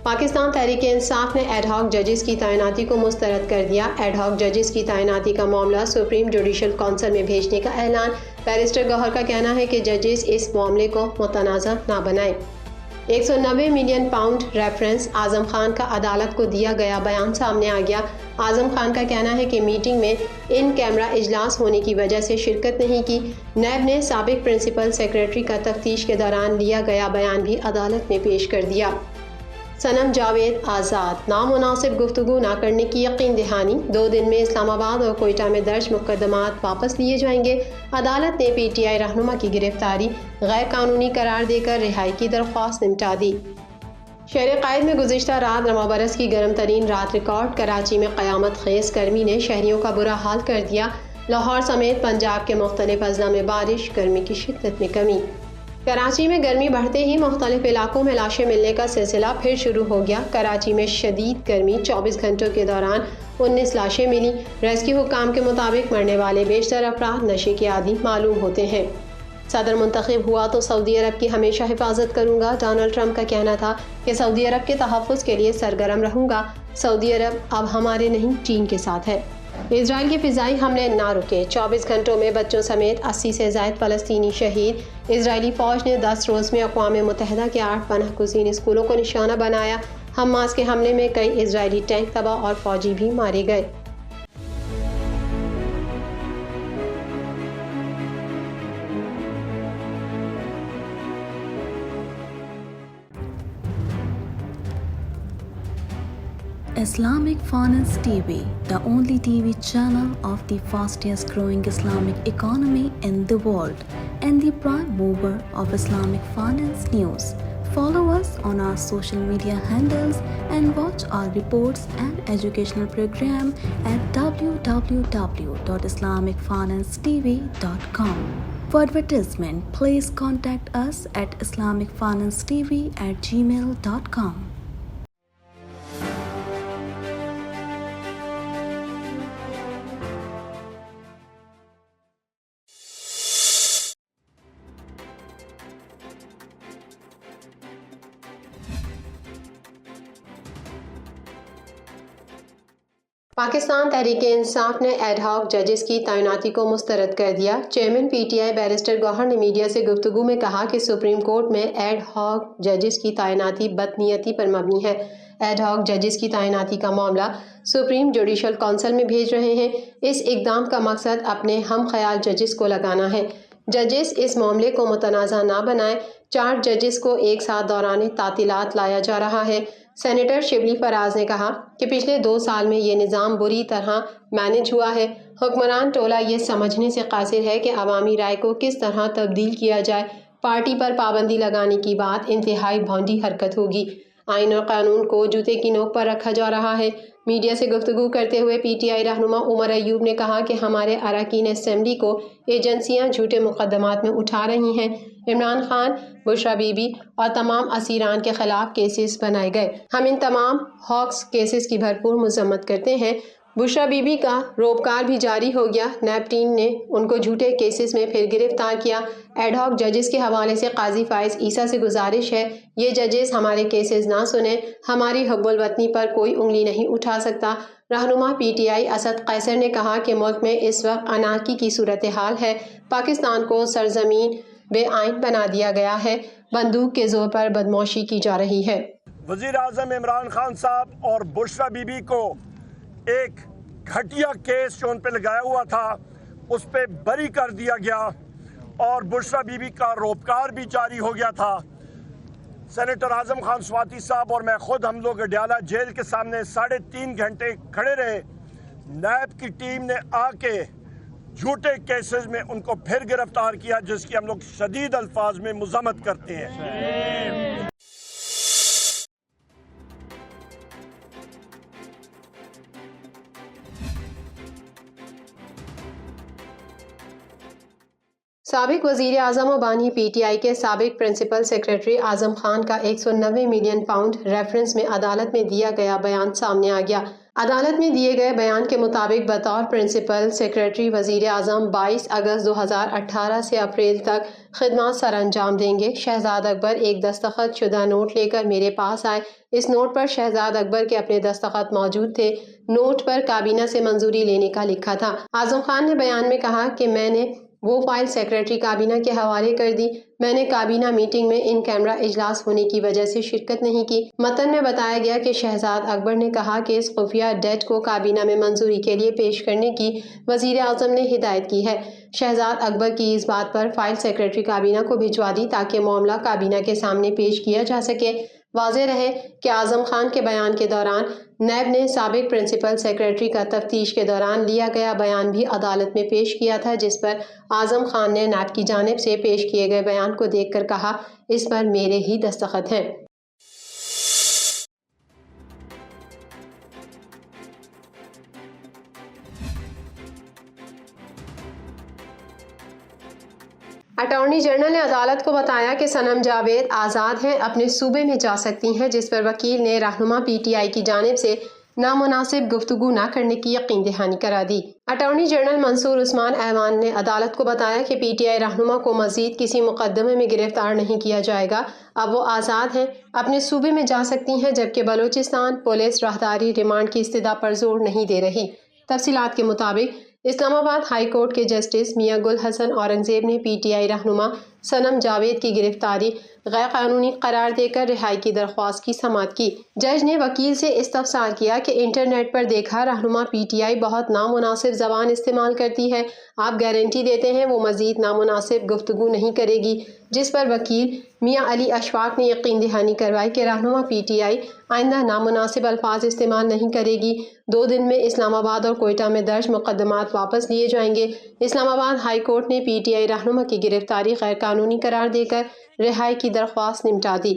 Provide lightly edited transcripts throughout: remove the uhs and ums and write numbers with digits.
پاکستان تحریک انصاف نے add hoc ججز کی تعیناتی کو مسترد کر دیا۔ ایڈ ہاک ججز کی تعیناتی کا معاملہ سپریم جوڈیشل کونسل میں بھیجنے کا اعلان۔ بیرسٹر گوہر کا کہنا ہے کہ ججز اس معاملے کو متنازع نہ بنائیں۔ 190 million pound reference Azam Khan کا عدالت کو دیا گیا بیان سامنے آ گیا۔ اعظم خان کا کہنا ہے کہ میٹنگ میں ان کیمرہ اجلاس ہونے کی وجہ سے شرکت نہیں کی۔ نیب نے سابق پرنسپل سیکریٹری کا تفتیش کے دوران لیا گیا بیان بھی عدالت میں پیش کر دیا۔ صنم جاوید آزاد، نامناسب گفتگو نہ کرنے کی یقین دہانی۔ 2 دن میں اسلام آباد اور کوئٹہ میں درج مقدمات واپس لیے جائیں گے۔ عدالت نے پی ٹی آئی رہنما کی گرفتاری غیر قانونی قرار دے کر رہائی کی درخواست نمٹا دی۔ شہر قائد میں گزشتہ رات رواں برس کی گرم ترین رات ریکارڈ۔ کراچی میں قیامت خیز گرمی نے شہریوں کا برا حال کر دیا۔ لاہور سمیت پنجاب کے مختلف اضلاع میں بارش، گرمی کی شدت میں کمی۔ کراچی میں گرمی بڑھتے ہی مختلف علاقوں میں لاشیں ملنے کا سلسلہ پھر شروع ہو گیا۔ کراچی میں شدید گرمی 24 گھنٹوں کے دوران 19 لاشیں ملی۔ ریسکیو حکام کے مطابق مرنے والے بیشتر افراد نشے کے عادی معلوم ہوتے ہیں۔ صدر منتخب ہوا تو سعودی عرب کی ہمیشہ حفاظت کروں گا۔ ڈونلڈ ٹرمپ کا کہنا تھا کہ سعودی عرب کے تحفظ کے لیے سرگرم رہوں گا۔ سعودی عرب اب ہمارے نہیں، چین کے ساتھ ہے۔ اسرائیل کے فضائی حملے نہ رکے۔ 24 گھنٹوں میں بچوں سمیت 80 سے زائد فلسطینی شہید۔ اسرائیلی فوج نے 10 روز میں اقوام متحدہ کے 8 پناہ گزین اسکولوں کو نشانہ بنایا۔ حماس کے حملے میں کئی اسرائیلی ٹینک تباہ اور فوجی بھی مارے گئے۔ Islamic Finance TV, the only TV channel of the fastest growing Islamic economy in the world and the prime mover of Islamic finance news. Follow us on our social media handles and watch our reports and educational program at www.islamicfinancetv.com. For advertisement, please contact us at islamicfinancetv@gmail.com. Pakistan Tehreek Insaf نے add hoc ججز کی تعیناتی کو مسترد کر دیا۔ Chairman P T I barrister Gohar نے media سے گفتگو میں کہا کہ سپریم کورٹ میں ایڈ ہاک ججز کی تعیناتی بدنیتی پر مبنی ہے۔ ایڈ ہاک ججز کی تعیناتی کا معاملہ سپریم جوڈیشل کونسل میں بھیج رہے ہیں۔ اس اقدام کا مقصد اپنے ہم خیال ججز کو لگانا ہے۔ ججز اس معاملے کو متنازع نہ بنائیں۔ 4 ججز کو ایک ساتھ دوران تعطیلات لایا جا رہا ہے۔ سینیٹر شبلی فراز نے کہا کہ پچھلے 2 سال میں یہ نظام بری طرح مینج ہوا ہے۔ حکمران ٹولہ یہ سمجھنے سے قاصر ہے کہ عوامی رائے کو کس طرح تبدیل کیا جائے۔ پارٹی پر پابندی لگانے کی بات انتہائی بھونڈی حرکت ہوگی۔ آئین اور قانون کو جوتے کی نوک پر رکھا جا رہا ہے۔ میڈیا سے گفتگو کرتے ہوئے پی ٹی آئی رہنما عمر ایوب نے کہا کہ ہمارے اراکین اسمبلی کو ایجنسیاں جھوٹے مقدمات میں اٹھا رہی ہیں۔ عمران خان، بشرا بی بی اور تمام اسیران کے خلاف کیسز بنائے گئے۔ ہم ان تمام ہاکس کیسز کی بھرپور مذمت کرتے ہیں۔ بشرا بی بی کا روپکار بھی جاری ہو گیا۔ نیب ٹیم نے ان کو جھوٹے کیسز میں پھر گرفتار کیا۔ ایڈ ہاک ججز کے حوالے سے قاضی فائز عیسیٰ سے گزارش ہے یہ ججز ہمارے کیسز نہ سنیں، ہماری حب الوطنی پر کوئی انگلی نہیں اٹھا سکتا۔ رہنما پی ٹی آئی اسد قیصر نے کہا کہ ملک میں اس وقت انارکی کی صورتحال ہے۔ پاکستان کو سرزمین بے آئین بنا دیا گیا ہے۔ بندوق کے زور پر بدمعاشی کی جا رہی ہے۔ وزیر اعظم عمران خان صاحب اور بشرا بی بی کو ایک گھٹیا کیس جو ان پہ لگایا ہوا تھا اس پہ بری کر دیا گیا اور بشرا بی بی کا روپکار بھی جاری ہو گیا تھا۔ سینیٹر اعظم خان سواتی صاحب اور میں خود ہم لوگ اڈیالہ جیل کے سامنے 3.5 گھنٹے کھڑے رہے۔ نیب کی ٹیم نے آ کے جھوٹے کیسز میں ان کو پھر گرفتار کیا جس کی ہم لوگ شدید الفاظ میں مذمت کرتے ہیں۔ سابق وزیر اعظم و بانی پی ٹی آئی کے سابق پرنسپل سیکریٹری اعظم خان کا 190 ملین پاؤنڈ ریفرنس میں عدالت میں دیا گیا بیان سامنے آ گیا۔ عدالت میں دیے گئے بیان کے مطابق بطور پرنسپل سیکرٹری وزیر اعظم 22 اگست 2018 سے اپریل تک خدمات سر انجام دیں گے۔ شہزاد اکبر ایک دستخط شدہ نوٹ لے کر میرے پاس آئے۔ اس نوٹ پر شہزاد اکبر کے اپنے دستخط موجود تھے۔ نوٹ پر کابینہ سے منظوری لینے کا لکھا تھا۔ اعظم خان نے بیان میں کہا کہ میں نے وہ فائل سیکرٹری کابینہ کے حوالے کر دی۔ میں نے کابینہ میٹنگ میں ان کیمرہ اجلاس ہونے کی وجہ سے شرکت نہیں کی۔ متن میں بتایا گیا کہ شہزاد اکبر نے کہا کہ اس خفیہ ڈیٹ کو کابینہ میں منظوری کے لیے پیش کرنے کی وزیر اعظم نے ہدایت کی ہے۔ شہزاد اکبر کی اس بات پر فائل سیکرٹری کابینہ کو بھجوا دی تاکہ معاملہ کابینہ کے سامنے پیش کیا جا سکے۔ واضح رہے کہ اعظم خان کے بیان کے دوران نیب نے سابق پرنسپل سیکرٹری کا تفتیش کے دوران لیا گیا بیان بھی عدالت میں پیش کیا تھا، جس پر اعظم خان نے نیب کی جانب سے پیش کیے گئے بیان کو دیکھ کر کہا، اس پر میرے ہی دستخط ہیں۔ اٹارنی جنرل نے عدالت کو بتایا کہ صنم جاوید آزاد ہیں، اپنے صوبے میں جا سکتی ہیں، جس پر وکیل نے رہنما پی ٹی آئی کی جانب سے نامناسب گفتگو نہ کرنے کی یقین دہانی کرا دی۔ اٹارنی جنرل منصور عثمان ایوان نے عدالت کو بتایا کہ پی ٹی آئی رہنما کو مزید کسی مقدمے میں گرفتار نہیں کیا جائے گا، اب وہ آزاد ہیں، اپنے صوبے میں جا سکتی ہیں، جبکہ بلوچستان پولیس راہداری ریمانڈ کی استدعا پر زور نہیں دے رہی۔ تفصیلات کے مطابق اسلام آباد ہائی کورٹ کے جسٹس میاں گل حسن اورنگزیب نے پی ٹی آئی رہنما صنم جاوید کی گرفتاری غیر قانونی قرار دے کر رہائی کی درخواست کی سماعت کی۔ جج نے وکیل سے استفسار کیا کہ انٹرنیٹ پر دیکھا رہنما پی ٹی آئی بہت نامناسب زبان استعمال کرتی ہے، آپ گارنٹی دیتے ہیں وہ مزید نامناسب گفتگو نہیں کرے گی؟ جس پر وکیل میاں علی اشفاق نے یقین دہانی کروائی کہ رہنما پی ٹی آئی آئندہ نامناسب الفاظ استعمال نہیں کرے گی۔ 2 دن میں اسلام آباد اور کوئٹہ میں درج مقدمات واپس لیے جائیں گے۔ اسلام آباد ہائی کورٹ نے پی ٹی آئی رہنما کی گرفتاری غیر قانونی قرار دے کر رہائی کی درخواست نمٹا دی۔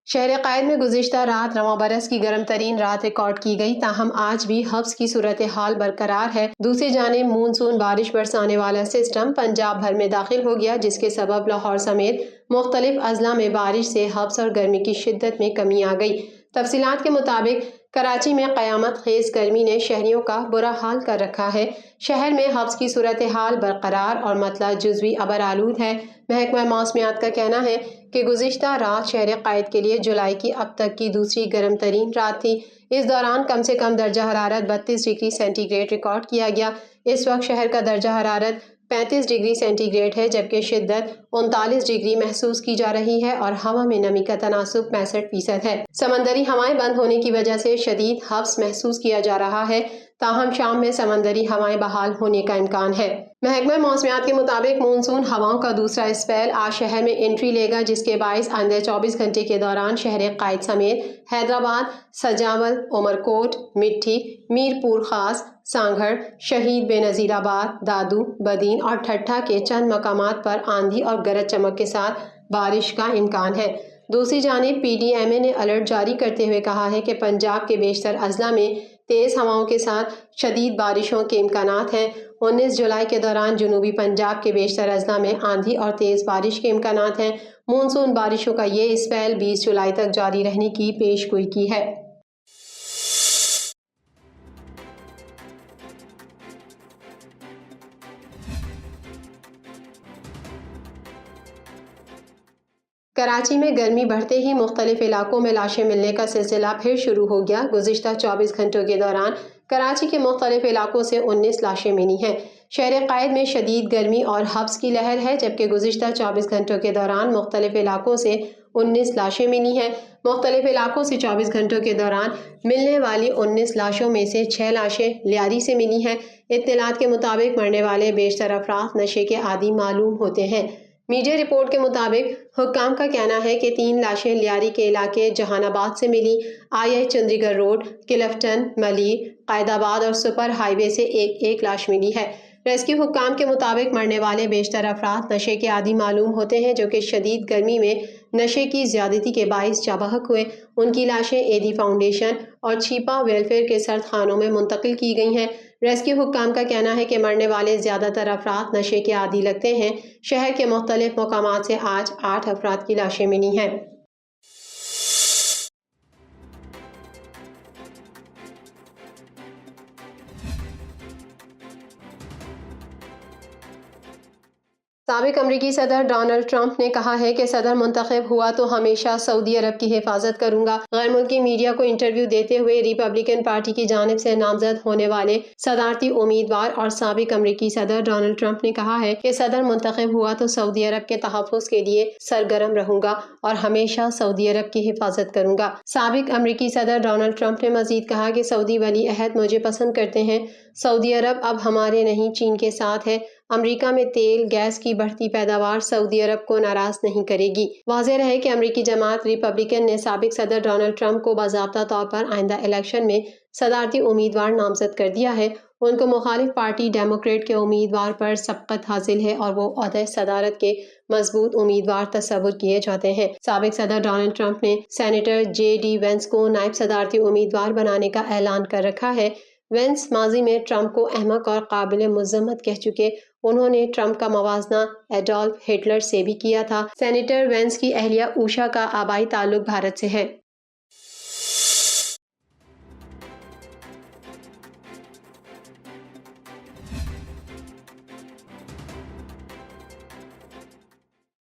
شہر قائد میں گزشتہ رات رواں برس کی گرم ترین رات ریکارڈ کی گئی، تاہم آج بھی حبس کی صورتحال برقرار ہے۔ دوسری جانب مونسون بارش برسانے والا سسٹم پنجاب بھر میں داخل ہو گیا، جس کے سبب لاہور سمیت مختلف اضلاع میں بارش سے حبس اور گرمی کی شدت میں کمی آ گئی۔ تفصیلات کے مطابق کراچی میں قیامت خیز گرمی نے شہریوں کا برا حال کر رکھا ہے۔ شہر میں حبس کی صورتحال برقرار اور مطلع جزوی ابر آلود ہے۔ محکمہ موسمیات کا کہنا ہے کہ گزشتہ رات شہر قائد کے لیے جولائی کی اب تک کی دوسری گرم ترین رات تھی۔ اس دوران کم سے کم درجہ حرارت 32 ڈگری سینٹی گریڈ ریکارڈ کیا گیا۔ اس وقت شہر کا درجہ حرارت 35 ڈگری سینٹی گریڈ ہے، جبکہ شدت 39 ڈگری محسوس کی جا رہی ہے اور ہوا میں نمی کا تناسب 65% ہے۔ سمندری ہوائیں بند ہونے کی وجہ سے شدید حبس محسوس کیا جا رہا ہے، تاہم شام میں سمندری ہوائیں بحال ہونے کا امکان ہے۔ محکمہ موسمیات کے مطابق مونسون ہواؤں کا دوسرا اسپیل آج شہر میں انٹری لے گا، جس کے باعث آئندہ 24 گھنٹے کے دوران شہر قائد سمیت حیدرآباد، سجاول، عمرکوٹ، مٹھی، میرپور خاص، سانگھڑ، شہید بے نظیر آباد، دادو، بدین اور ٹھٹھا کے چند مقامات پر آندھی اور گرج چمک کے ساتھ بارش کا امکان ہے۔ دوسری جانب پی ڈی ایم اے نے الرٹ جاری کرتے ہوئے کہا ہے کہ پنجاب کے بیشتر اضلاع میں تیز ہواؤں کے ساتھ شدید بارشوں کے امکانات ہیں۔ 19 جولائی کے دوران جنوبی پنجاب کے بیشتر اضلاع میں آندھی اور تیز بارش کے امکانات ہیں۔ مونسون بارشوں کا یہ اسپیل 20 جولائی تک جاری رہنے کی پیش گوئی کی ہے۔ کراچی میں گرمی بڑھتے ہی مختلف علاقوں میں لاشیں ملنے کا سلسلہ پھر شروع ہو گیا۔ گزشتہ 24 گھنٹوں کے دوران کراچی کے مختلف علاقوں سے 19 لاشیں ملی ہیں۔ شہر قائد میں شدید گرمی اور حبس کی لہر ہے، جبکہ گزشتہ 24 گھنٹوں کے دوران مختلف علاقوں سے 19 لاشیں ملی ہیں۔ مختلف علاقوں سے 24 گھنٹوں کے دوران ملنے والی 19 لاشوں میں سے 6 لاشیں لیاری سے ملی ہیں۔ اطلاعات کے مطابق مرنے والے بیشتر افراد نشے کے عادی معلوم ہوتے ہیں۔ میڈیا رپورٹ کے مطابق حکام کا کہنا ہے کہ 3 لاشیں لیاری کے علاقے جہان آباد سے ملی۔ آئی چندی گڑھ روڈ، کلفٹن، ملیر، قائد آباد اور سپر ہائی وے سے ایک لاش ملی ہے۔ ریسکیو حکام کے مطابق مرنے والے بیشتر افراد نشے کے عادی معلوم ہوتے ہیں، جو کہ شدید گرمی میں نشے کی زیادتی کے باعث جاں بحق ہوئے۔ ان کی لاشیں ایدی فاؤنڈیشن اور چھیپا ویلفیئر کے سرد خانوں میں منتقل کی گئی ہیں۔ ریسکیو حکام کا کہنا ہے کہ مرنے والے زیادہ تر افراد نشے کے عادی لگتے ہیں۔ شہر کے مختلف مقامات سے آج 8 افراد کی لاشیں ملی ہیں۔ سابق امریکی صدر ڈونلڈ ٹرمپ نے کہا ہے کہ صدر منتخب ہوا تو ہمیشہ سعودی عرب کی حفاظت کروں گا۔ غیر ملکی میڈیا کو انٹرویو دیتے ہوئے ریپبلکن پارٹی کی جانب سے نامزد ہونے والے صدارتی امیدوار اور سابق امریکی صدر ڈونلڈ ٹرمپ نے کہا ہے کہ صدر منتخب ہوا تو سعودی عرب کے تحفظ کے لیے سرگرم رہوں گا اور ہمیشہ سعودی عرب کی حفاظت کروں گا۔ سابق امریکی صدر ڈونلڈ ٹرمپ نے مزید کہا کہ سعودی ولی عہد مجھے پسند کرتے ہیں۔ سعودی عرب اب ہمارے نہیں، چین کے ساتھ ہے۔ امریکہ میں تیل گیس کی بڑھتی پیداوار سعودی عرب کو ناراض نہیں کرے گی۔ واضح رہے کہ امریکی جماعت ریپبلکن نے سابق صدر ڈونلڈ ٹرمپ کو باضابطہ طور پر آئندہ الیکشن میں صدارتی امیدوار نامزد کر دیا ہے۔ ان کو مخالف پارٹی ڈیموکریٹ کے امیدوار پر سبقت حاصل ہے اور وہ عہدہ صدارت کے مضبوط امیدوار تصور کیے جاتے ہیں۔ سابق صدر ڈونلڈ ٹرمپ نے سینیٹر جے ڈی وینس کو نائب صدارتی امیدوار بنانے کا اعلان کر رکھا ہے۔ وینس ماضی میں ٹرمپ کو احمق اور قابل مذمت کہہ چکے۔ انہوں نے ٹرمپ کا موازنہ ایڈولف ہٹلر سے بھی کیا تھا۔ سینیٹر وینس کی اہلیہ اوشا کا آبائی تعلق بھارت سے ہے۔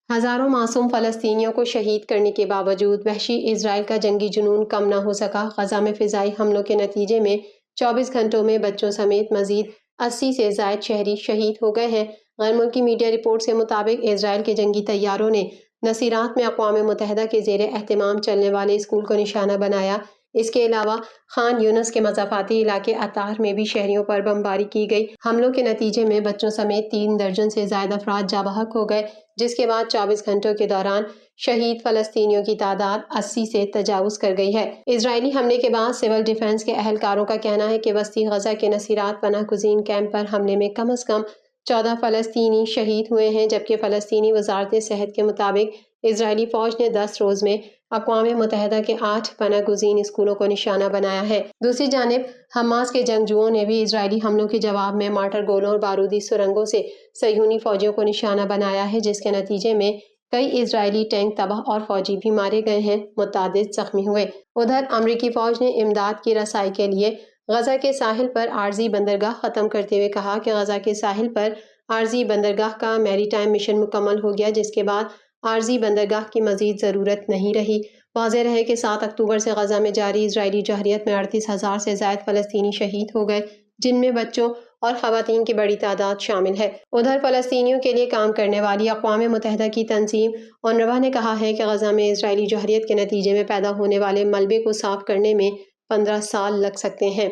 ہزاروں معصوم فلسطینیوں کو شہید کرنے کے باوجود وحشی اسرائیل کا جنگی جنون کم نہ ہو سکا۔ غزہ میں فضائی حملوں کے نتیجے میں 24 گھنٹوں میں بچوں سمیت مزید 80 سے زائد شہری شہید ہو گئے ہیں۔ غیر ملکی میڈیا رپورٹ کے مطابق اسرائیل کے جنگی طیاروں نے نصیرات میں اقوام متحدہ کے زیر اہتمام چلنے والے اسکول کو نشانہ بنایا۔ اس کے علاوہ خان یونس کے مضافاتی علاقے عطار میں بھی شہریوں پر بمباری کی گئی۔ حملوں کے نتیجے میں بچوں سمیت 3 درجن سے زائد افراد جاں بحق ہو گئے، جس کے بعد 24 گھنٹوں کے دوران شہید فلسطینیوں کی تعداد 80 سے تجاوز کر گئی ہے۔ اسرائیلی حملے کے بعد سول ڈیفنس کے اہلکاروں کا کہنا ہے کہ وسطی غزہ کے نصیرات پناہ گزین کیمپ پر حملے میں کم از کم 14 فلسطینی شہید ہوئے ہیں، جبکہ فلسطینی وزارت صحت کے مطابق اسرائیلی فوج نے 10 روز میں اقوام متحدہ کے 8 پناہ گزین اسکولوں کو نشانہ بنایا ہے۔ دوسری جانب حماس کے جنگجوؤں نے بھی اسرائیلی حملوں کے جواب میں مارٹر گولوں اور بارودی سرنگوں سے صہیونی فوجیوں کو نشانہ بنایا ہے، جس کے نتیجے میں کئی اسرائیلی ٹینک تباہ اور فوجی بھی مارے گئے ہیں، متعدد زخمی ہوئے۔ ادھر امریکی فوج نے امداد کی رسائی کے لیے غزہ کے ساحل پر عارضی بندرگاہ ختم کرتے ہوئے کہا کہ غزہ کے ساحل پر عارضی بندرگاہ کا میری ٹائم مشن مکمل ہو گیا، جس کے بعد عارضی بندرگاہ کی مزید ضرورت نہیں رہی۔ واضح رہے کہ 7 اکتوبر سے غزہ میں جاری اسرائیلی جارحیت میں 38,000 سے زائد فلسطینی شہید ہو گئے، جن میں بچوں اور خواتین کی بڑی تعداد شامل ہے۔ ادھر فلسطینیوں کے لیے کام کرنے والی اقوام متحدہ کی تنظیم اونروا نے کہا ہے کہ غزہ میں اسرائیلی جارحیت کے نتیجے میں پیدا ہونے والے ملبے کو صاف کرنے میں 15 سال لگ سکتے ہیں۔